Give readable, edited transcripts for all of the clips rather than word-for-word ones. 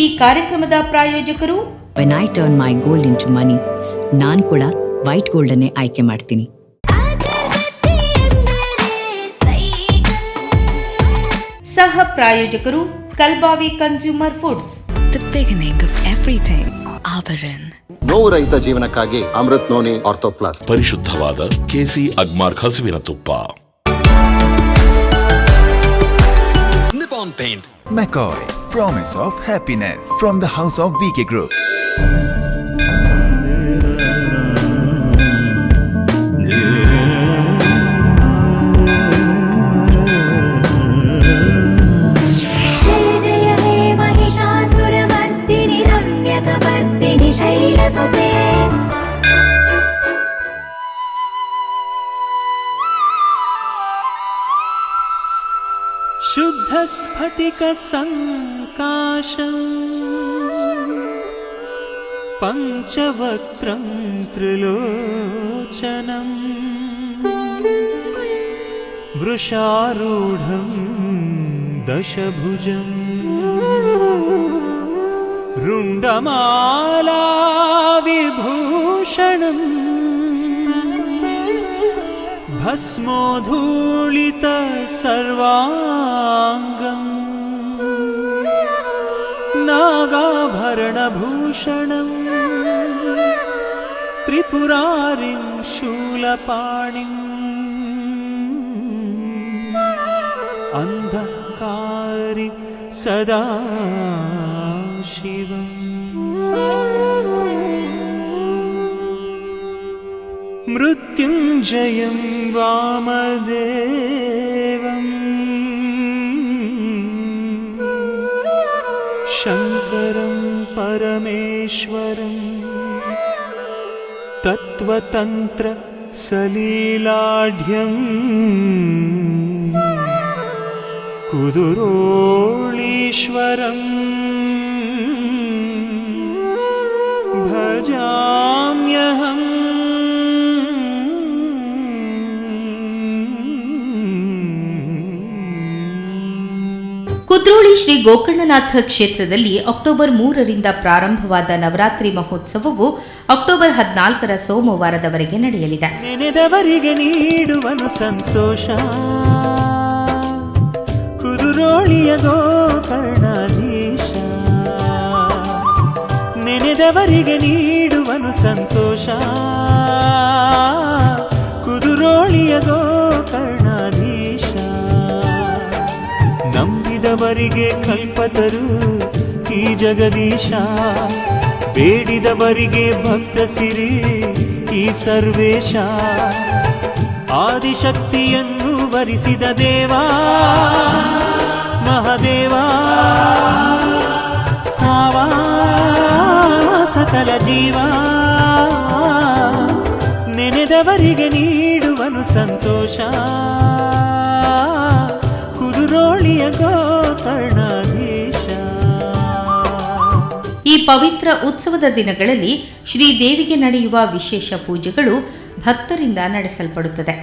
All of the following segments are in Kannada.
ಈ ಕಾರ್ಯಕ್ರಮದ ಪ್ರಾಯೋಜಕರು When I turn my gold into money, ನಾನು ಕೂಡ ವೈಟ್ ಗೋಲ್ಡ್ ಅನ್ನೇ ಆಯ್ಕೆ ಮಾಡ್ತೀನಿ. ಸಹ ಪ್ರಾಯೋಜಕರು Kalbavi consumer foods. The beginning of everything. Abaran. ನೋವು ರಹಿತ ಜೀವನಕ್ಕಾಗಿ ಅಮೃತ್ ನೋನಿ ಆರ್ಥೋ ಪ್ಲಸ್. ಪರಿಶುದ್ಧವಾದ ಕೆಸಿ ಅಗ್ಮಾರ್ಕ್ ಹಸುವಿನ ತುಪ್ಪ. Nippon Paint. McCoy, promise of happiness from the house of VK Group. शुद्ध स्फटिक संकाशं पंचवक्त्रं त्रिलोचनं वृषारूढं दशभुजं रुण्डमाला विभूषणं भस्मोधूलित सर्वांगं नागाभरणभूषणं त्रिपुरारिं शूलपाणिं अंधकारी सदा शिवम् मृत्युंजयं वामदेवम् शंकरं परमेश्वरं तत्त्वतंत्र सलीलाढ्यं कुदुरोळीश्वरं भजाम्यहम्. ಕುದ್ರೋಳಿ ಶ್ರೀ ಗೋಕರ್ಣನಾಥ ಕ್ಷೇತ್ರದಲ್ಲಿ ಅಕ್ಟೋಬರ್ 3ರಿಂದ ಪ್ರಾರಂಭವಾದ ನವರಾತ್ರಿ ಮಹೋತ್ಸವವು ಅಕ್ಟೋಬರ್ 14ರ ಸೋಮವಾರದವರೆಗೆ ನಡೆಯಲಿದೆ. ನೆನೆದವರಿಗೆ ನೀಡುವನು ಸಂತೋಷ, ಕುದುರೋಳಿಯ ಗೋಕರ್ಣಾಧೀಶ. ನೆನೆದವರಿಗೆ ನೀಡುವನು ಸಂತೋಷ, ಕುದುರೋಳಿಯ ಗೋಕರ್ಣಾಧೀಶ. ನಂಬಿದವರಿಗೆ ಕಲ್ಪತರು ಈ ಜಗದೀಶ, ಬೇಡಿದವರಿಗೆ ಭಕ್ತ ಸಿರಿ ಈ ಸರ್ವೇಶ. ಆದಿಶಕ್ತಿಯನ್ನು ವರಿಸಿದ ದೇವಾ ಮಹಾದೇವ, ಕಾವಾ ಸಕಲ ಜೀವ. ನೆನೆದವರಿಗೆ ನೀಡುವನು ಸಂತೋಷ, ಕುದುರೋಳಿಯ ಗೋಕರ್ಣಾಧೀಶ. ಈ ಪವಿತ್ರ ಉತ್ಸವದ ದಿನಗಳಲ್ಲಿ ಶ್ರೀದೇವಿಗೆ ನಡೆಯುವ ವಿಶೇಷ ಪೂಜೆಗಳು ಭಕ್ತರಿಂದ ನಡೆಸಲ್ಪಡುತ್ತದೆ.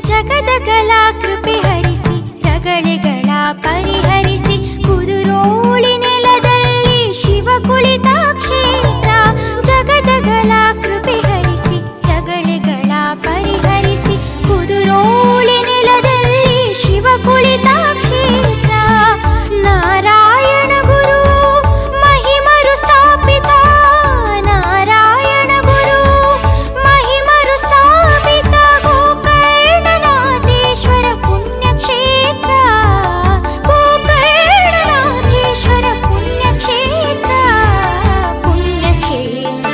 ಜಗದ ಕಲಾ ಕೃಪೆ ಹರಿಸಿ ರಗಳೆಗಳ ಪರಿಹರಿಸಿ ಕುದುರೋಳಿ ನೆಲದಲ್ಲಿ ಶಿವ ಕುಳಿತ ಕ್ಷೇತ್ರ. ಜಗದ ಕಲಾ ಕೃಪೆ ಹರಿಸಿ ರಗಳೆಗಳ ಪರಿಹರಿಸಿ ಕುದುರೋಳಿ ನೆಲದಲ್ಲಿ ಶಿವ ಕುಳಿತ ಕ್ಷೇತ್ರ. ನಾರಾಯಣ ಗುರು ಮಹಿಮರು ಸ್ಥಾಪಿತ, ನಾರಾಯಣ ಗುರು ಮಹಿಮರು ಸ್ಥಾಪಿತ ಗೋಕರ್ಣನಾಥೇಶ್ವರ ಪುಣ್ಯಕ್ಷೇತ್ರ. ಗೋಕರ್ಣನಾಥೇಶ್ವರ ಪುಣ್ಯಕ್ಷೇತ್ರ, ಪುಣ್ಯಕ್ಷೇತ್ರ.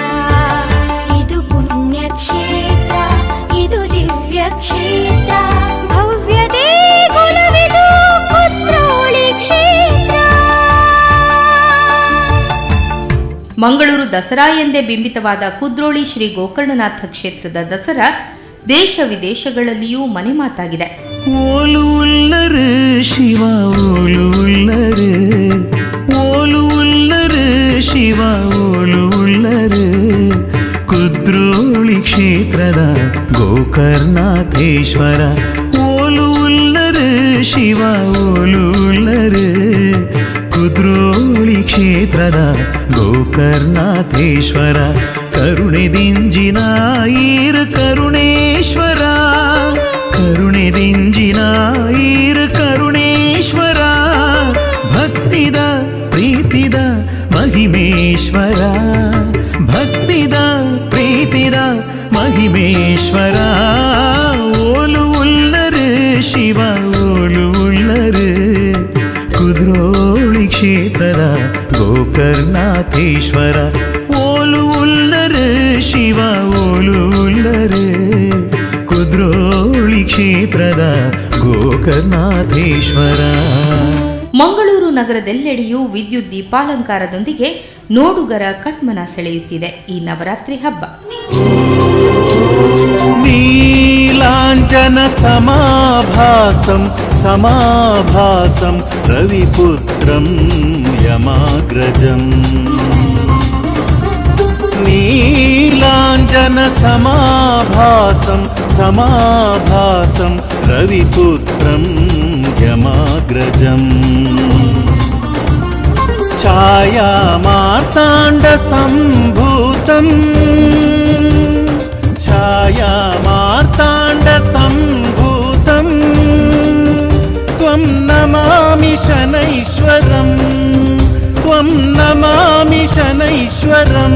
ಇದು ಪುಣ್ಯಕ್ಷೇತ್ರ, ಇದು ದಿವ್ಯ ಕ್ಷೇತ್ರ. ಭವ್ಯ ದೇಗುಲವಿದು ಕುದ್ರೋಳಿ ಕ್ಷೇತ್ರ. ಮಂಗಳೂರು ದಸರಾ ಎಂದೇ ಬಿಂಬಿತವಾದ ಕುದ್ರೋಳಿ ಶ್ರೀ ಗೋಕರ್ಣನಾಥ ಕ್ಷೇತ್ರದ ದಸರಾ ದೇಶ ವಿದೇಶಗಳಲ್ಲಿಯೂ ಮನೆ ಮಾತಾಗಿದೆ. ಓಲು ಉಲ್ಲರು ಶಿವ ಓಲು ಉಲ್ಲರು, ಓಲು ಉಲ್ಲರು ಶಿವ ಓಲು ಉಲ್ಲರು. ಕುದ್ರೋಳಿ ಕ್ಷೇತ್ರದ ಗೋಕರ್ಣಾಧೀಶ್ವರ ಓಲು ಉಲ್ಲರು ಶಿವ ಓಲು ಉಲ್ಲರು. ಕುದ್ರೋಳಿ ಕ್ಷೇತ್ರದ ಗೋಕರ್ಣಾಥೇಶ್ವರ ಕರುಣೆದಿಂಜಿನ ಈರು ಕರುಣೇಶ್ವರ ಕರುಣೆದಿಂಜಿನ ಈರು ಕರುಣೇಶ್ವರ ಭಕ್ತಿದ ಪ್ರೀತಿದ ಮಹಿಮೇಶ್ವರ ಭಕ್ತಿದ ಪ್ರೀತಿದ ಮಹಿಮೇಶ್ವರ ಓಲು ಉಲ್ಲರು ಶಿವ ಓಲು ಉಲ್ಲರು ಕುದ್ರೋಳಿ ಕ್ಷೇತ್ರದ ಗೋಕರ್ಣಾಥೇಶ್ವರ ಓಲು ಉಲ್ಲರು ಶಿವ ಓಲು ಉಲ್ಲರು ಕುದ್ರೋಳಿ ಕ್ಷೇತ್ರದ ಗೋಕರ್ಣಾಥೇಶ್ವರ. ಮಂಗಳೂರು ನಗರದೆಲ್ಲೆಡೆಯೂ ವಿದ್ಯುತ್ ದೀಪಾಲಂಕಾರದೊಂದಿಗೆ ನೋಡುಗರ ಕಣ್ಮನ ಸೆಳೆಯುತ್ತಿದೆ ಈ ನವರಾತ್ರಿ ಹಬ್ಬ. ನೀಲಾಂಜನ ಸಮಾಭಾಸಂ ಸಮಾಭಾಸಂ ರವಿಪುತ್ರಂ ಯಮಾಗ್ರಜಂ ನೀಲಾಂಜನ ಸಮಾಭಾಸಂ ಸಮಾಭಾಸಂ ರವಿಪುತ್ರಂ ಯಮಾಗ್ರಜಂ ಛಾಯಾ ಮಾರ್ತಾಂಡ ಸಂಭೂತಂ ಛಾಯಾ ಮಾರ್ತಾಂಡ ಸಂಭೂತಂ ತ್ವಂ ನಮಾಮಿ ಶನೈಶ್ವರಂ ತ್ವಂ ನಮಾಮಿ ಶನೈಶ್ವರಂ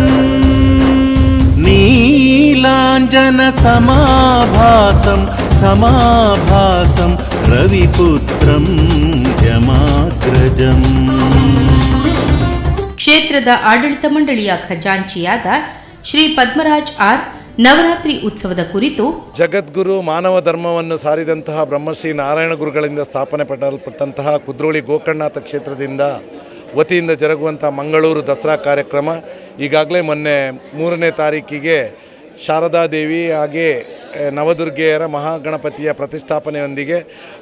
ನೀಲಾಂಜನ ಸಮಾಭಾಸಂ ಸಮಾಭಾಸಂ ರವಿಪುತ್ರಂ ಯಮಾಗ್ರಜಂ. ಕ್ಷೇತ್ರದ ಆಡಳಿತ ಮಂಡಳಿಯ ಖಜಾಂಚಿಯಾದ ಶ್ರೀ ಪದ್ಮರಾಜ್ ಆರ್ ನವರಾತ್ರಿ ಉತ್ಸವದ ಕುರಿತು ಜಗದ್ಗುರು ಮಾನವ ಧರ್ಮವನ್ನು ಸಾರಿದಂತಹ ಬ್ರಹ್ಮಶ್ರೀ ನಾರಾಯಣ ಗುರುಗಳಿಂದ ಸ್ಥಾಪನೆ ಪಟ್ಟಂತಹ ಕುದ್ರೋಳಿ ಗೋಕರ್ಣನಾಥ ಕ್ಷೇತ್ರದಿಂದ ವತಿಯಿಂದ ಜರುಗುವಂಥ ಮಂಗಳೂರು ದಸರಾ ಕಾರ್ಯಕ್ರಮ ಈಗಾಗಲೇ ಮೊನ್ನೆ 3ನೇ ತಾರೀಕಿಗೆ ಶಾರದಾದೇವಿ ಹಾಗೆ ನವದುರ್ಗೆಯರ ಮಹಾಗಣಪತಿಯ ಪ್ರತಿಷ್ಠಾಪನೆಯೊಂದಿಗೆ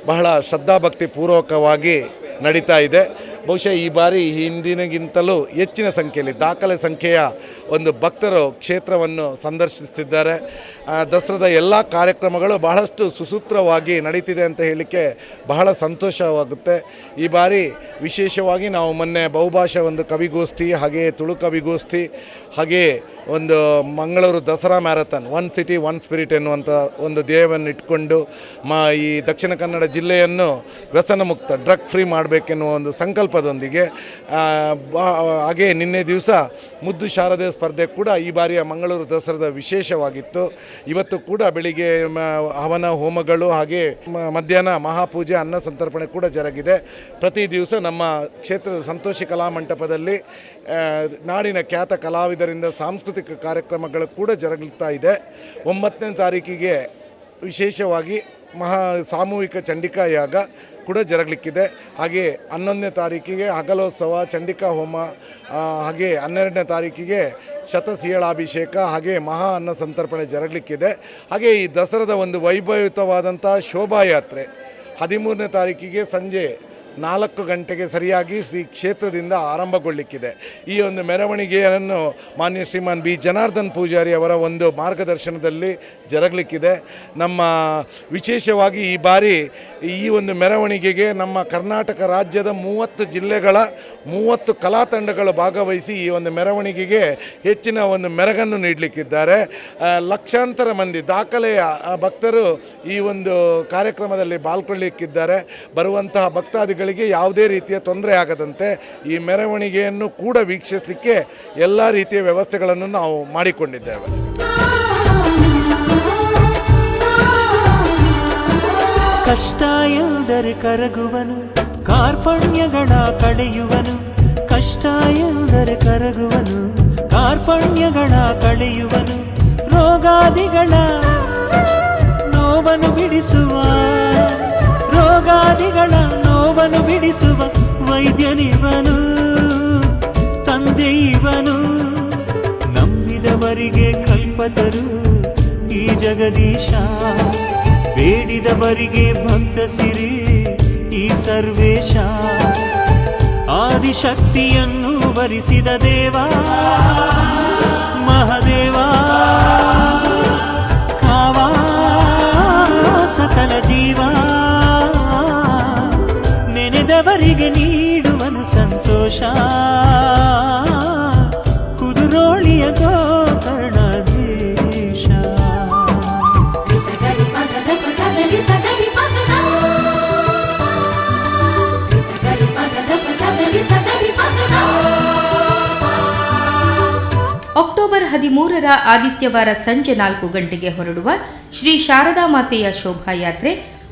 ಬಹಳ ಶ್ರದ್ಧಾಭಕ್ತಿ ಪೂರ್ವಕವಾಗಿ ನಡೀತಾ ಇದೆ. ಬಹುಶಃ ಈ ಬಾರಿ ಹಿಂದಿನಗಿಂತಲೂ ಹೆಚ್ಚಿನ ಸಂಖ್ಯೆಯಲ್ಲಿ ದಾಖಲೆ ಸಂಖ್ಯೆಯ ಒಂದು ಭಕ್ತರು ಕ್ಷೇತ್ರವನ್ನು ಸಂದರ್ಶಿಸುತ್ತಿದ್ದಾರೆ. ದಸರಾದ ಎಲ್ಲ ಕಾರ್ಯಕ್ರಮಗಳು ಬಹಳಷ್ಟು ಸುಸೂತ್ರವಾಗಿ ನಡೀತಿದೆ ಅಂತ ಹೇಳಲಿಕ್ಕೆ ಬಹಳ ಸಂತೋಷವಾಗುತ್ತೆ. ಈ ಬಾರಿ ವಿಶೇಷವಾಗಿ ನಾವು ಮೊನ್ನೆ ಬಹುಭಾಷಾ ಒಂದು ಕವಿಗೋಷ್ಠಿ ಹಾಗೆ ತುಳು ಕವಿಗೋಷ್ಠಿ ಹಾಗೆ ಒಂದು Mangaluru Dasara marathon one city one spirit ಎನ್ನುವಂಥ ಒಂದು ಧ್ಯೇಯವನ್ನು ಇಟ್ಕೊಂಡು ಈ ದಕ್ಷಿಣ ಕನ್ನಡ ಜಿಲ್ಲೆಯನ್ನು ವ್ಯಸನ ಮುಕ್ತ ಡ್ರಗ್ ಫ್ರೀ ಮಾಡಬೇಕೆನ್ನುವ ಒಂದು ಸಂಕಲ್ಪದೊಂದಿಗೆ ಹಾಗೆ ನಿನ್ನೆ ದಿವಸ ಮುದ್ದು ಶಾರದೆ ಸ್ಪರ್ಧೆ ಕೂಡ ಈ ಬಾರಿಯ ಮಂಗಳೂರು ದಸರಾದ ವಿಶೇಷವಾಗಿತ್ತು. ಇವತ್ತು ಕೂಡ ಬೆಳಿಗ್ಗೆ ಹವನ ಹೋಮಗಳು ಹಾಗೆ ಮಧ್ಯಾಹ್ನ ಮಹಾಪೂಜೆ ಅನ್ನ ಸಂತರ್ಪಣೆ ಕೂಡ ಜರುಗಿದೆ. ಪ್ರತಿ ದಿವಸ ನಮ್ಮ ಕ್ಷೇತ್ರದ ಸಂತೋಷಿ ಕಲಾಮಂಟಪದಲ್ಲಿ ನಾಡಿನ ಖ್ಯಾತ ಕಲಾವಿದರಿಂದ ಸಾಂಸ್ಕೃತಿಕ ಕಾರ್ಯಕ್ರಮಗಳು ಕೂಡ ಜರುಗುತ್ತಾ ಇದೆ. 9ನೇ ತಾರೀಕಿಗೆ ವಿಶೇಷವಾಗಿ ಸಾಮೂಹಿಕ ಚಂಡಿಕಾ ಯಾಗ ಕೂಡ ಜರುಗಲಿಕ್ಕಿದೆ. ಹಾಗೆ 11ನೇ ತಾರೀಕಿಗೆ ಹಗಲೋತ್ಸವ ಚಂಡಿಕಾ ಹೋಮ ಹಾಗೆ 12ನೇ ತಾರೀಕಿಗೆ ಶತಸಿಯಳಾಭಿಷೇಕ ಹಾಗೆ ಮಹಾ ಅನ್ನ ಸಂತರ್ಪಣೆ ಜರುಗಲಿಕ್ಕಿದೆ. ಹಾಗೆ ಈ ದಸರಾದ ಒಂದು ವೈಭವಯುತವಾದಂಥ ಶೋಭಾಯಾತ್ರೆ 13ನೇ ತಾರೀಕಿಗೆ ಸಂಜೆ 4 ಗಂಟೆಗೆ ಸರಿಯಾಗಿ ಶ್ರೀ ಕ್ಷೇತ್ರದಿಂದ ಆರಂಭಗೊಳ್ಳಿಕ್ಕಿದೆ. ಈ ಒಂದು ಮೆರವಣಿಗೆಯನ್ನು ಮಾನ್ಯ ಶ್ರೀಮಾನ್ ಬಿ ಜನಾರ್ದನ್ ಪೂಜಾರಿ ಅವರ ಒಂದು ಮಾರ್ಗದರ್ಶನದಲ್ಲಿ ಜರುಗಲಿಕ್ಕಿದೆ. ನಮ್ಮ ವಿಶೇಷವಾಗಿ ಈ ಬಾರಿ ಈ ಒಂದು ಮೆರವಣಿಗೆಗೆ ನಮ್ಮ ಕರ್ನಾಟಕ ರಾಜ್ಯದ 30 ಜಿಲ್ಲೆಗಳ 30 ಕಲಾ ತಂಡಗಳು ಭಾಗವಹಿಸಿ ಈ ಒಂದು ಮೆರವಣಿಗೆಗೆ ಹೆಚ್ಚಿನ ಒಂದು ಮೆರಗನ್ನು ನೀಡಲಿಕ್ಕಿದ್ದಾರೆ. ಲಕ್ಷಾಂತರ ಮಂದಿ ದಾಖಲೆಯ ಭಕ್ತರು ಈ ಒಂದು ಕಾರ್ಯಕ್ರಮದಲ್ಲಿ ಪಾಲ್ಗೊಳ್ಳಲಿಕ್ಕಿದ್ದಾರೆ. ಬರುವಂತಹ ಭಕ್ತಾದಿಗಳಿಗೆ ಯಾವುದೇ ರೀತಿಯ ತೊಂದರೆ ಆಗದಂತೆ ಈ ಮೆರವಣಿಗೆಯನ್ನು ಕೂಡ ವೀಕ್ಷಿಸಲಿಕ್ಕೆ ಎಲ್ಲ ರೀತಿಯ ವ್ಯವಸ್ಥೆಗಳನ್ನು ನಾವು ಮಾಡಿಕೊಂಡಿದ್ದೇವೆ. ಕಷ್ಟ ಎಂದರೆ ಕರಗುವನು ಕಾರ್ಪಣ್ಯಗಳ ಕಳೆಯುವನು ಕಷ್ಟ ಎಂದರೆ ಕರಗುವನು ಕಾರ್ಪಣ್ಯಗಳ ಕಳೆಯುವನು ರೋಗಾದಿಗಳ ನೋವನ್ನು ಬಿಡಿಸುವ ರೋಗಾದಿಗಳ ನೋವನ್ನು ಬಿಡಿಸುವ ವೈದ್ಯನಿವನು ತಂದೆ ಇವನು ನಂಬಿದವರಿಗೆ ಕಲ್ಪತರು ಈ ಜಗದೀಶ ಬೇಡಿದವರಿಗೆ ಭಕ್ತ ಸಿರಿ ಈ ಸರ್ವೇಶ ಆದಿಶಕ್ತಿಯನ್ನು ವರಿಸಿದ ದೇವ ಮಹದೇವ ಕಾವಾ ಸಕಲ ಜೀವ ನೆನೆದವರಿಗೆ ನೀಡುವನು ಸಂತೋಷ 13ರ ಆದಿತ್ಯವಾರ ಸಂಜೆ 4 ಗಂಟೆಗೆ ಹೊರಡುವ ಶ್ರೀ ಶಾರದಾ ಮಾತೆಯ ಶೋಭಾಯಾತ್ರೆ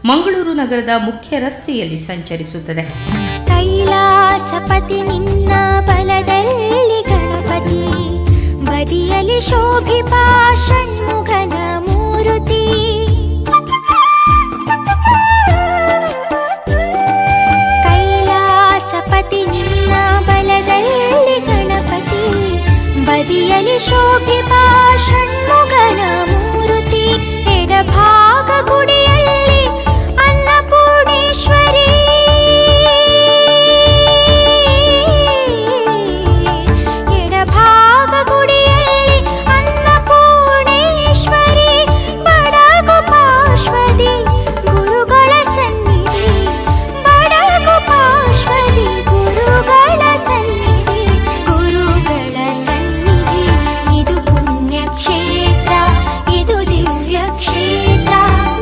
ಮಂಗಳೂರು ನಗರದ ಮುಖ್ಯ ರಸ್ತೆಯಲ್ಲಿ ಸಂಚರಿಸುತ್ತದೆ. ಕೈಲಾಸಪತಿ ನಿನ್ನ ಬಲದಲ್ಲಿ ಗಣಪತಿ, ಬದಿಯಲ್ಲಿ ಶೋಭಿಪಾ ಷಣ್ಮುಖನ ಮೂರುತಿ. ಕೈಲಾಸಪತಿ ನಿನ್ನ ಬಲದಲ್ಲಿ ಗಣಪತಿ, ಬದಿಯಲ್ಲಿ ಶೋಭಿಪಾ ಷಣ್ಮುಖನ ಮೂರುತಿ. ಎಡಭಾಗ ಗುಡಿಯಲ್ಲಿ ಅನ್ನಪೂರ್ಣೇಶ್ವರಿ, ಎಡಭಾಗ ಗುಡಿಯಲ್ಲಿ ಅನ್ನಪೂರ್ಣೇಶ್ವರಿ. ಬಡಗು ಪಾರ್ಶ್ವದಿ ಗುರುಗಳ ಸನ್ನಿಧಿ, ಬಡಗು ಪಾರ್ಶ್ವದಿ ಗುರುಗಳ ಸನ್ನಿಧಿ, ಗುರುಗಳ ಸನ್ನಿಧಿ. ಇದು ಪುಣ್ಯ ಕ್ಷೇತ್ರ, ಇದು ದಿವ್ಯ ಕ್ಷೇತ್ರ,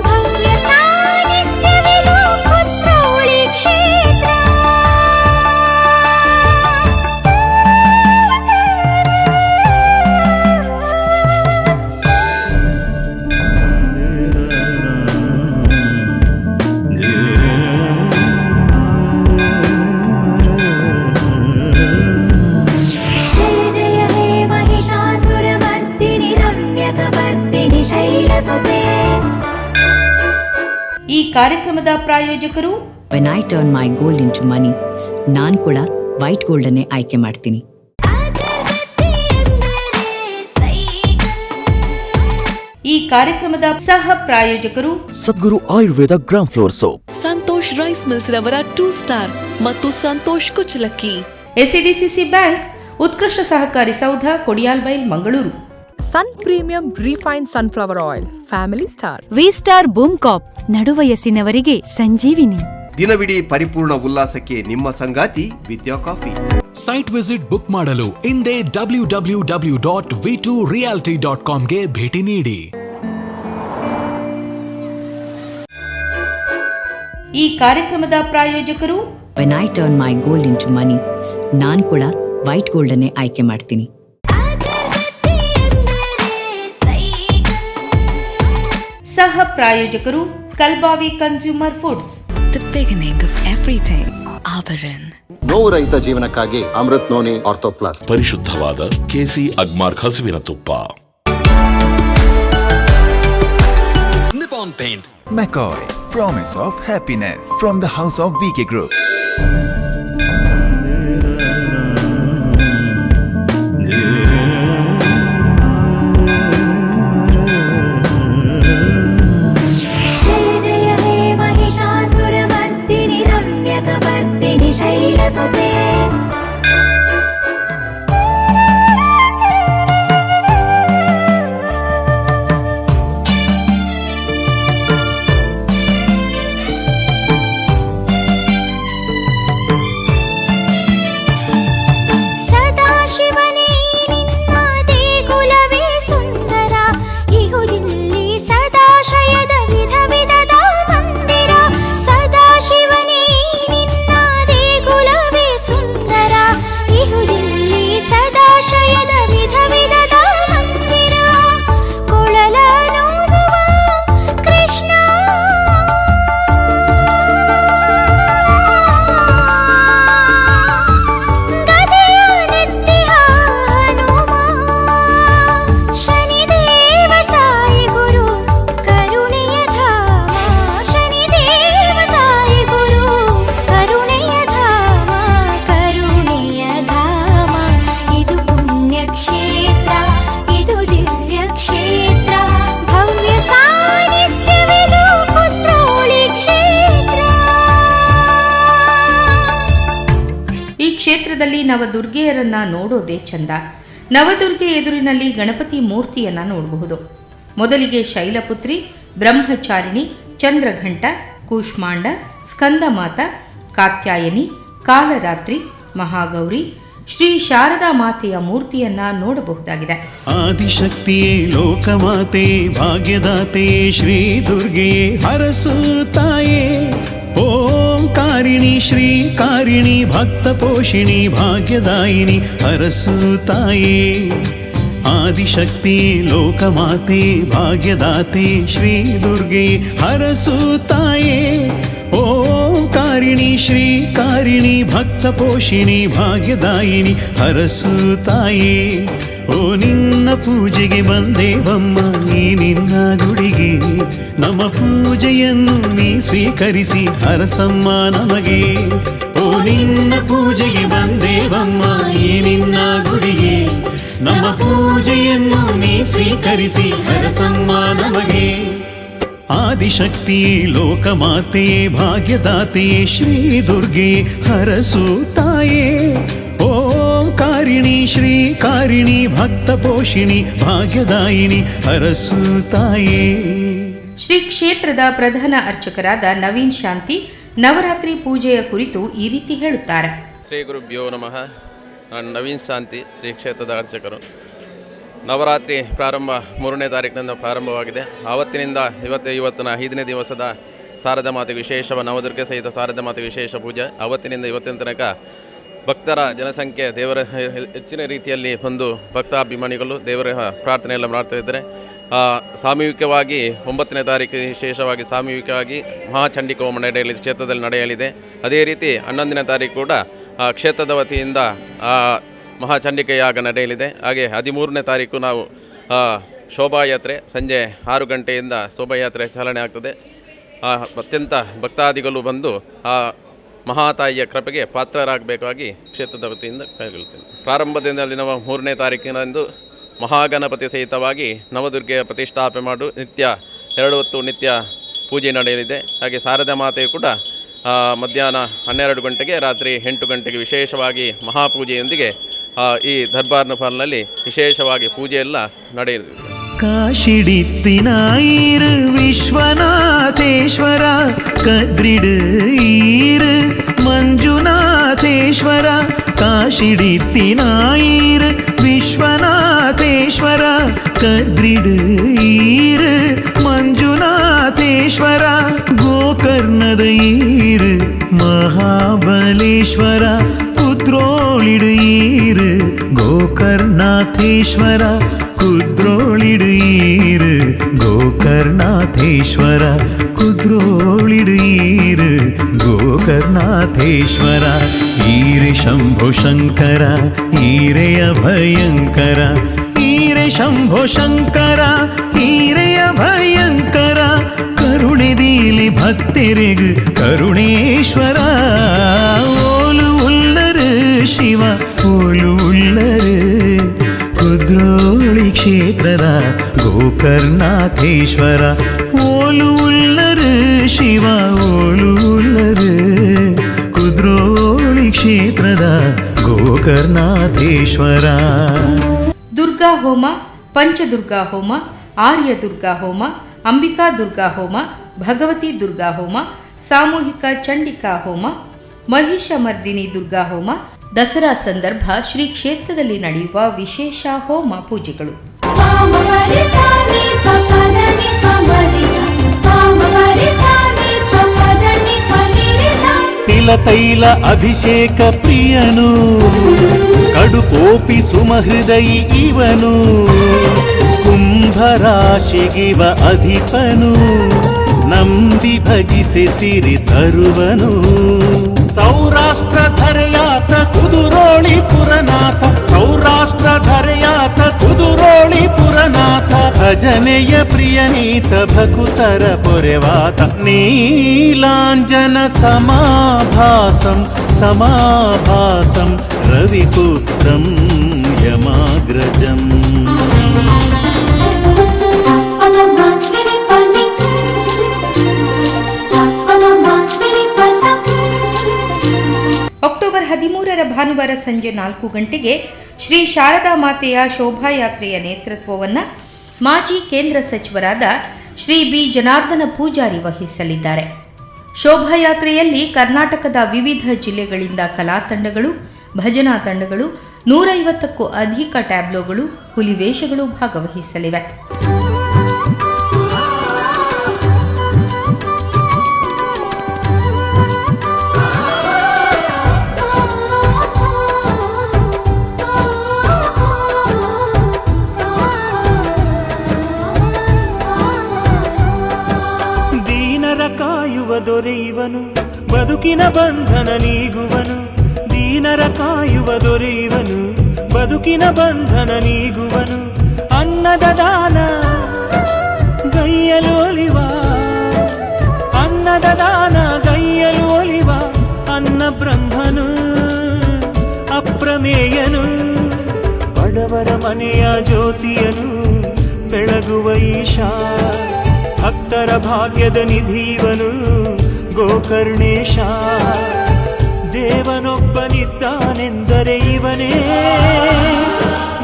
ಭವ್ಯ ಸಾನ್ನಿಧ್ಯವಿದು ಕುದ್ರೋಳಿ ಕ್ಷೇತ್ರ. ಜಯ ಜಯ ಹೇ ಮಹಿಷಾಸುರಮರ್ದಿನಿ ರಮ್ಯಕಪರ್ದಿನಿ ಶೈಲಸುತೆ. ಈ ಕಾರ್ಯಕ್ರಮದ ಪ್ರಾಯೋಜಕರು when I turn my gold into money, ನಾನು ಕೂಡ ವೈಟ್ ಗೋಲ್ಡನ್ನೇ ಆಯ್ಕೆ ಮಾಡ್ತೀನಿ. ಅಗರಬತ್ತಿ ಎಂದರೆ ಸೈಕಲ್. ಈ ಕಾರ್ಯಕ್ರಮದ ಸಹ ಪ್ರಾಯೋಜಕರು Sadguru Ayurveda gram flour soap. Santosh rice mills ರವರ 2 ಸ್ಟಾರ್ ಮತ್ತು ಸಂತೋಷ್ ಕುಚ್ಚಲಕ್ಕಿ. ಎಸ್ಸಿಡಿಸಿಸಿ ಬ್ಯಾಂಕ್, ಉತ್ಕೃಷ್ಟ ಸಹಕಾರಿ ಸೌಧ, Kodialbail, Mangaluru. Sun premium refined sunflower oil, family star. V Star boom cop, ನಡುವಯಸ್ಸಿನವರಿಗೆ ಸಂಜೀವಿನಿ. ದಿನವಿಡೀ ಪರಿಪೂರ್ಣ ಉಲ್ಲಾಸಕ್ಕೆ ನಿಮ್ಮ ಸಂಗಾತಿ Vidya coffee. Site visit book ಮಾಡಲು ಇಂದೇ www.v2realty.comಗೆ ಭೇಟಿ ನೀಡಿ. ಈ ಕಾರ್ಯಕ್ರಮದ ಪ್ರಾಯೋಜಕರು when I turn my gold into money, ನಾನು ಕೂಡ ವೈಟ್ ಗೋಲ್ಡನ್ನೇ ಆಯ್ಕೆ ಮಾಡ್ತೀನಿ. ಅಗರಬತ್ತಿ ಎಂದರೆ ಸೈಕಲ್. ಸಹ ಪ್ರಾಯೋಜಕರು Kalbavi consumer foods. The beginning of everything. Abaran. ನೋವು ರಹಿತ ಜೀವನಕ್ಕಾಗಿ ಅಮೃತ್ ನೋನಿ ಆರ್ಥೋ ಪ್ಲಸ್. ಪರಿಶುದ್ಧವಾದ ಕೆಸಿ ಅಗ್ಮಾರ್ಕ್ ಹಸುವಿನ ತುಪ್ಪ. Nippon Paint. McCoy, promise of happiness. From the house of VK Group. ಜಯ ಜಯ ಹೇ ಮಹಿಷಾಸುರಮರ್ದಿನಿ ರಮ್ಯಕಪರ್ದಿನಿ ಶೈಲಸುತೆ. ಸದಾಶಿವನೇ ನಿನ್ನ ದೇಗುಲವೇ ಸುಂದರ, ಇಹುದಿಲ್ಲಿ ಸದಾಶಯದ ವಿಧ ವಿಧದ ಮಂದಿರ. ಸದಾಶಿವನೇ ನಿನ್ನ ದೇಗುಲವೇ ಸುಂದರ, ಇಹುದಿಲ್ಲಿ ಸದಾಶಯದ ವಿಧ ವಿಧದ ಮಂದಿರ. ಕೊಳಲನೂದುವ ಕೃಷ್ಣ, ಗದೆಯ ನೆತ್ತಿಹ ಹನುಮ, ಶನಿದೇವ ಸಾಯಿ ಗುರು ಕರುಣೆಯ ಧಾಮ. ಶನಿದೇವ ಸಾಯಿ ಗುರು ಕರುಣೆಯ ಧಾಮ, ಕರುಣೆಯ ಧಾಮ. ಇದು ಪುಣ್ಯ ಕ್ಷೇತ್ರ, ಇದು ದಿವ್ಯ ಕ್ಷೇತ್ರ, ಭವ್ಯ ಸಾನ್ನಿಧ್ಯವಿದು ಕುದ್ರೋಳಿ ಕ್ಷೇತ್ರ. ಈ ಕ್ಷೇತ್ರದಲ್ಲಿ ನವದುರ್ಗೆಯರನ್ನ ನೋಡೋದೇ ಚಂದ. ನವದುರ್ಗೆ ಎದುರಿನಲ್ಲಿ ಗಣಪತಿ ಮೂರ್ತಿಯನ್ನ ನೋಡಬಹುದು. ಮೊದಲಿಗೆ ಶೈಲಪುತ್ರಿ, ಬ್ರಹ್ಮಚಾರಿಣಿ, ಚಂದ್ರಘಂಟ, ಕೂಷ್ಮಾಂಡ, ಸ್ಕಂದಮಾತ, ಕಾತ್ಯಾಯನಿ, ಕಾಲರಾತ್ರಿ, ಮಹಾಗೌರಿ, ಶ್ರೀ ಶಾರದಾ ಮಾತೆಯ ಮೂರ್ತಿಯನ್ನ ನೋಡಬಹುದಾಗಿದೆ. ಆದಿಶಕ್ತಿಯೇ ಲೋಕಮಾತೆ ಭಾಗ್ಯದಾತೆ ಶ್ರೀ ದುರ್ಗೆಯೇ ಹರಸು ತಾಯೇ. ಓಂಕಾರಿಣಿ ಶ್ರೀಕಾರಿಣಿ ಭಕ್ತ ಪೋಷಿಣಿ ಭಾಗ್ಯದಾಯಿನಿ ಹರಸು ತಾಯೇ. ಆದಿಶಕ್ತಿ ಲೋಕಮಾತೆ ಭಾಗ್ಯದಾತೆ ಶ್ರೀ ದುರ್ಗೆ ಹರಸು ತಾಯೇ ಓಂಕಾರಿಣಿ ಶ್ರೀಕಾರಿಣಿ ಭಕ್ತ ಪೋಷಿಣಿ ಭಾಗ್ಯದಾಯಿನಿ ಹರಸು ತಾಯೇ ಓ ನಿನ್ನ ಪೂಜೆಗೆ ಬಂದೇವಮ್ಮ ಈ ನಿನ್ನ ಗುಡಿಗೆ ನಮ್ಮ ಪೂಜೆಯನ್ನು ನೀ ಸ್ವೀಕರಿಸಿ ಹರಸಮ್ಮ ನಮಗೆ ಓ ನಿನ್ನ ಪೂಜೆಗೆ ಬಂದೇವಮ್ಮ ಈ ನಿನ್ನ ಗುಡಿಗೆ ನಮ್ಮ ಪೂಜೆಯನ್ನು ನೀ ಸ್ವೀಕರಿಸಿ ಹರಸಮ್ಮ ನಮಗೆ ಆದಿಶಕ್ತಿ ಲೋಕಮಾತೆಯೇ ಭಾಗ್ಯದಾತೆಯೇ ಶ್ರೀ ದುರ್ಗೆ ಹರಸು ತಾಯೇ ಓಂಕಾರಿಣಿ ಶ್ರೀಕಾರಿಣಿ ಭಕ್ತ ಪೋಷಿಣಿ ಭಾಗ್ಯದಾಯಿನಿ ಹರಸು ತಾಯೇ. ಶ್ರೀ ಕ್ಷೇತ್ರದ ಪ್ರಧಾನ ಅರ್ಚಕರಾದ ನವೀನ್ ಶಾಂತಿ ನವರಾತ್ರಿ ಪೂಜೆಯ ಕುರಿತು ಈ ರೀತಿ ಹೇಳುತ್ತಾರೆ. ಶ್ರೀ ಗುರುಭ್ಯೋ ನಮಃ. ನಾನು ನವೀನ್ ಶಾಂತಿ, ಶ್ರೀ ಕ್ಷೇತ್ರದ ಅರ್ಚಕರು. ನವರಾತ್ರಿ ಪ್ರಾರಂಭ 3ನೇ ತಾರೀಕಿನಿಂದ ಪ್ರಾರಂಭವಾಗಿದೆ. ಆವತ್ತಿನಿಂದ ಇವತ್ತಿನ 5ನೇ ದಿವಸದ ಶಾರದಾ ಮಾತೆಗೆ ವಿಶೇಷ ನವದುರ್ಗೆ ಸಹಿತ ಶಾರದಾ ಮಾತೆಗೆ ವಿಶೇಷ ಪೂಜೆ. ಆವತ್ತಿನಿಂದ ಇವತ್ತಿನ ತನಕ ಭಕ್ತರ ಜನಸಂಖ್ಯೆ ದೇವರ ಹೆಚ್ಚಿನ ರೀತಿಯಲ್ಲಿ ಬಂದು ಭಕ್ತಾಭಿಮಾನಿಗಳು ದೇವರ ಪ್ರಾರ್ಥನೆ ಎಲ್ಲ ಮಾಡ್ತಾ ಇದ್ದಾರೆ. ಸಾಮೂಹಿಕವಾಗಿ 9ನೇ ತಾರೀಕು ವಿಶೇಷವಾಗಿ ಸಾಮೂಹಿಕವಾಗಿ ಮಹಾಚಂಡಿಕ ಹೋಮ ನಡೆಯಲಿದೆ, ಕ್ಷೇತ್ರದಲ್ಲಿ ನಡೆಯಲಿದೆ. ಅದೇ ರೀತಿ 11ನೇ ತಾರೀಕು ಕೂಡ ಕ್ಷೇತ್ರದ ವತಿಯಿಂದ ಮಹಾಚಂಡಿಕ ಯಾಗ ನಡೆಯಲಿದೆ. ಹಾಗೆ 13ನೇ ತಾರೀಕು ನಾವು ಶೋಭಾಯಾತ್ರೆ ಸಂಜೆ 6 ಗಂಟೆಯಿಂದ ಶೋಭಾಯಾತ್ರೆ ಚಾಲನೆ ಆಗ್ತದೆ. ಅತ್ಯಂತ ಭಕ್ತಾದಿಗಳು ಬಂದು ಮಹಾತಾಯಿಯ ಕೃಪೆಗೆ ಪಾತ್ರರಾಗಬೇಕಾಗಿ ಕ್ಷೇತ್ರದ ವತಿಯಿಂದ ಕೈಗೊಳ್ಳುತ್ತೇನೆ. ಪ್ರಾರಂಭದಿಂದಲೇ ನಾವು 3ನೇ ತಾರೀಕಿನಂದು ಮಹಾಗಣಪತಿ ಸಹಿತವಾಗಿ ನವದುರ್ಗೆಯ ಪ್ರತಿಷ್ಠಾಪನೆ ಮಾಡು ನಿತ್ಯ 2 ಹೊತ್ತು ನಿತ್ಯ ಪೂಜೆ ನಡೆಯಲಿದೆ. ಹಾಗೆ ಶಾರದಾ ಮಾತೆಯು ಕೂಡ ಮಧ್ಯಾಹ್ನ 12 ಗಂಟೆಗೆ ರಾತ್ರಿ 8 ಗಂಟೆಗೆ ವಿಶೇಷವಾಗಿ ಮಹಾಪೂಜೆಯೊಂದಿಗೆ ಈ ದರ್ಬಾರ್ನ ಪಾಲ್ನಲ್ಲಿ ವಿಶೇಷವಾಗಿ ಪೂಜೆಯೆಲ್ಲ ನಡೆಯಲಿದೆ. ಕಾಶಿಡಿತ್ತಿನಾಯಿರು ವಿಶ್ವನಾಥೇಶ್ವರ ಕದ್ರಿಡು ಈರು ಮಂಜುನಾಥೇಶ್ವರ ಕಾಶಿಡಿತ್ತಿನಾಯಿರು ವಿಶ್ವನಾಥೇಶ್ವರ ಕದ್ರಿಡು ಈರು ಮಂಜುನಾಥೇಶ್ವರ ಗೋಕರ್ಣದ ಈರು ಮಹಾಬಲೇಶ್ವರ ಕುದ್ರೋಳಿಡು ಈರು ಗೋಕರ್ಣಾಥೇಶ್ವರ ಕುದ್ರೋಳಿಡು ಈರು ಗೋಕರ್ಣಾಥೇಶ್ವರ ಕುದ್ರೋಳಿಡು ಈರು ಗೋಕರ್ಣಾಥೇಶ್ವರ ಈರೆ ಶಂಭೋ ಶಂಕರ ಈರೆಯ ಭಯಂಕರ ಈರೆ ಶಂಭೋ ಶಂಕರ ಈರೆಯ ಭಯಂಕರ ಕರುಣೆದೀಲಿ ಭಕ್ತರಿಗು ಕರುಣೇಶ್ವರ ಓಲು ಉಲ್ಲರು ಶಿವ ಓಲು ಉಲ್ಲರು ಕುದ್ರೋಳಿ ಕ್ಷೇತ್ರದ ಗೋಕರ್ಣಾಥೇಶ್ವರ ಓಲು ಉಲ್ಲರು ಶಿವ ಓಲು ಉಲ್ಲರು ಕುದ್ರೋಳಿ ಕ್ಷೇತ್ರದ ಗೋಕರ್ಣಾಥೇಶ್ವರ. ದುರ್ಗಾ ಹೋಮ, ಪಂಚದುರ್ಗಾ ಹೋಮ, ಆರ್ಯ ದುರ್ಗಾ ಹೋಮ, ಅಂಬಿಕಾ ದುರ್ಗಾ ಹೋಮ, ಭಗವತಿ ದುರ್ಗಾ ಹೋಮ, ಸಾಮೂಹಿಕ ಚಂಡಿಕಾ ಹೋಮ, ಮಹಿಷಮರ್ದಿನಿ ದುರ್ಗಾ ಹೋಮ, ದಸರಾ ಸಂದರ್ಭ ಶ್ರೀ ಕ್ಷೇತ್ರದಲ್ಲಿ ನಡೆಯುವ ವಿಶೇಷ ಹೋಮ ಪೂಜೆಗಳು. ತಿಲ ತೈಲ ಅಭಿಷೇಕ ಪ್ರಿಯನು ಕಡುಕೋಪಿ ಸುಮಹೃದಯಿ ಇವನು ಕುಂಭರಾಶಿಗಿವ ಅಧಿಪನು ನಂಬಿ ಭಜಿಸಿ ಸಿರಿ ತರುವನು ಸೌರಾಷ್ಟ್ರ ಧರೆಯಾತ ಕುದುರೋಳಿ ಪುರನಾಥ ಸೌರಾಷ್ಟ್ರ ಧರೆಯಾತ ಕುದುರೋಳಿ ಪುರನಾಥ ಭಜನೆಯ ಪ್ರಿಯನೀತ ಭಕುತರ ಪೊರೆವಾತ ನೀಲಾಂಜನ ಸಮಾಭಾಸಂ ಸಮಾಭಾಸಂ ರವಿಪುತ್ರಂ ಯಮಾಗ್ರಜಂ. ಅಕ್ಟೋಬರ್ 13ರ ಭಾನುವಾರ ಸಂಜೆ 4 ಗಂಟೆಗೆ ಶ್ರೀ ಶಾರದಾ ಮಾತೆಯ ಶೋಭಾಯಾತ್ರೆಯ ನೇತೃತ್ವವನ್ನು ಮಾಜಿ ಕೇಂದ್ರ ಸಚಿವರಾದ ಶ್ರೀ ಬಿ ಜನಾರ್ದನ ಪೂಜಾರಿ ವಹಿಸಲಿದ್ದಾರೆ. ಶೋಭಾಯಾತ್ರೆಯಲ್ಲಿ ಕರ್ನಾಟಕದ ವಿವಿಧ ಜಿಲ್ಲೆಗಳಿಂದ ಕಲಾ ತಂಡಗಳು, ಭಜನಾ ತಂಡಗಳು, 150ಕ್ಕೂ ಅಧಿಕ ಟ್ಯಾಬ್ಲೋಗಳು, ಹುಲಿವೇಷಗಳು ಭಾಗವಹಿಸಲಿವೆ. ದೊರೆಯುವನು, ಬದುಕಿನ ಬಂಧನ ನೀಗುವನು. ದೀನರ ಕಾಯುವ ದೊರೆಯುವನು, ಬದುಕಿನ ಬಂಧನ ನೀಗುವನು. ಅನ್ನದ ದಾನ ಗೈಯಲು ಒಲಿವ, ಅನ್ನದ ದಾನ ಗೈಯಲು ಒಲಿವ ಅನ್ನ ಬ್ರಹ್ಮನು ಅಪ್ರಮೇಯನು. ಬಡವರ ಮನೆಯ ಜ್ಯೋತಿಯನು ಬೆಳಗುವ ಈಶಾ, ಭಕ್ತರ ಭಾಗ್ಯದ ನಿಧಿವನು ಗೋಕರ್ಣೇಶ. ದೇವನೊಬ್ಬನಿದ್ದಾನೆಂದರೆ ಇವನೇ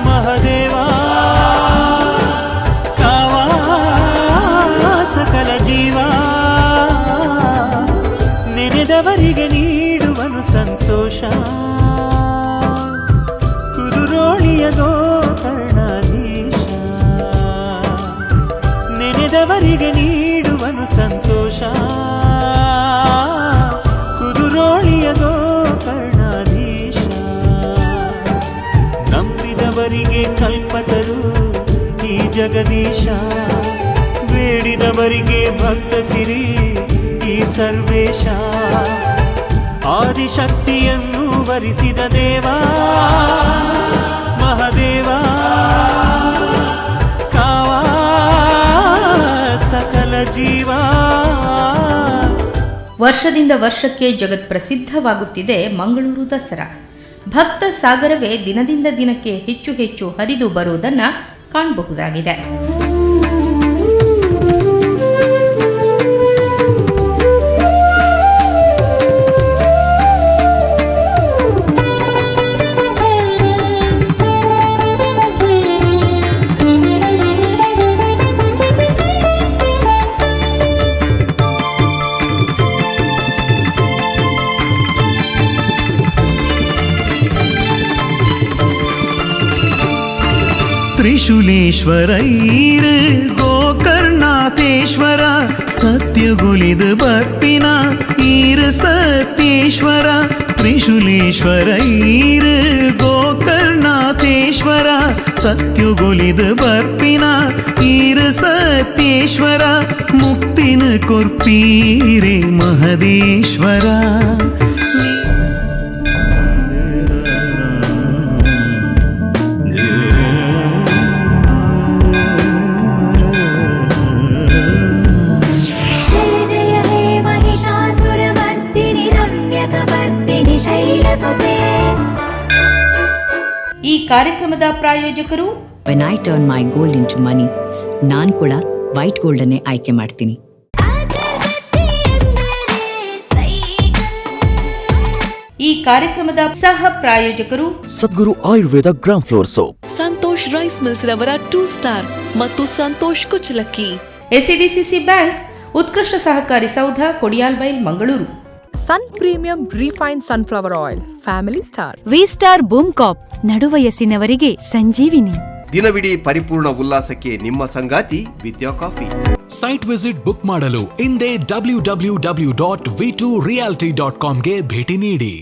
ಮಹದೇವ. ಕಾವಾ ಸಕಲ ಜೀವ, ನೆನೆದವರಿಗೆ ನೀಡುವನು ಸಂತೋಷ. ಕುದುರೋಳಿಯ ಗೋಕರ್ಣಾಧೀಶ, ನೆನೆದವರಿಗೆ ನೀಡುವನು ಸಂತೋಷ. ಕುದುರೋಳಿಯ ಗೋಕರ್ಣಾಧೀಶ, ನಂಬಿದವರಿಗೆ ಕಲ್ಪತರು ಈ ಜಗದೀಶ. ಬೇಡಿದವರಿಗೆ ಭಕ್ತ ಸಿರಿ ಈ ಸರ್ವೇಶ. ಆದಿಶಕ್ತಿಯನ್ನು ವರಿಸಿದ ದೇವ ಮಹದೇವ. ಕಾವಾ ಸಕಲ ಜೀವ. ವರ್ಷದಿಂದ ವರ್ಷಕ್ಕೆ ಜಗತ್ ಪ್ರಸಿದ್ಧವಾಗುತ್ತಿದೆ ಮಂಗಳೂರು ದಸರಾ. ಭಕ್ತ ಸಾಗರವೇ ದಿನದಿಂದ ದಿನಕ್ಕೆ ಹೆಚ್ಚು ಹೆಚ್ಚು ಹರಿದು ಬರುವುದನ್ನು ಕಾಣಬಹುದಾಗಿದೆ. ತ್ರಿಶೂಲೇಶ್ವರೈರ್ ಗೋಕರ್ಣಾಥೇಶ್ವರ, ಸತ್ಯಗೊಲಿದು ಬರ್ಪಿನ ಈರ್ ಸತ್ಯೇಶ್ವರ. ತ್ರಿಶೂಲೇಶ್ವರೈರ್ ಗೋಕರ್ಣಾಥೇಶ್ವರ, ಸತ್ಯಗೊಲಿದು ಬರ್ಪಿನ ಈರ್ ಸತ್ಯೇಶ್ವರ. ಮುಕ್ತಿನ ಕೊರ್ಪೀರೆ ಮಹದೇಶ್ವರ. ಈ ಕಾರ್ಯಕ್ರಮದ ಪ್ರಾಯೋಜಕರು when I turn my gold into money, ನಾನು ಕೂಡ ವೈಟ್ ಗೋಲ್ಡನ್ನೇ ಆಯ್ಕೆ ಮಾಡ್ತೀನಿ. ಈ ಕಾರ್ಯಕ್ರಮದ ಸಹ ಪ್ರಾಯೋಜಕರು Sadguru Ayurveda gram flour soap, Santosh rice mills ರವರ 2 ಸ್ಟಾರ್ ಮತ್ತು ಸಂತೋಷ್ ಕುಚ್ಚಲಕ್ಕಿ. ಎಸ್ಸಿಡಿಸಿಸಿ ಬ್ಯಾಂಕ್, ಉತ್ಕೃಷ್ಟ ಸಹಕಾರಿ ಸೌಧ, Kodialbail, Mangaluru. Sun premium refined sunflower oil, family star. V star boom cop, ನಡುವಯಸ್ಸಿನವರಿಗೆ ಸಂಜೀವಿನಿ. ದಿನವಿಡೀ ಪರಿಪೂರ್ಣ ಉಲ್ಲಾಸಕ್ಕೆ ನಿಮ್ಮ ಸಂಗಾತಿ Vidya coffee. Site visit book ಮಾಡಲು ಇಂದೇ www.v2realty.com ಗೆ ಭೇಟಿ ನೀಡಿ.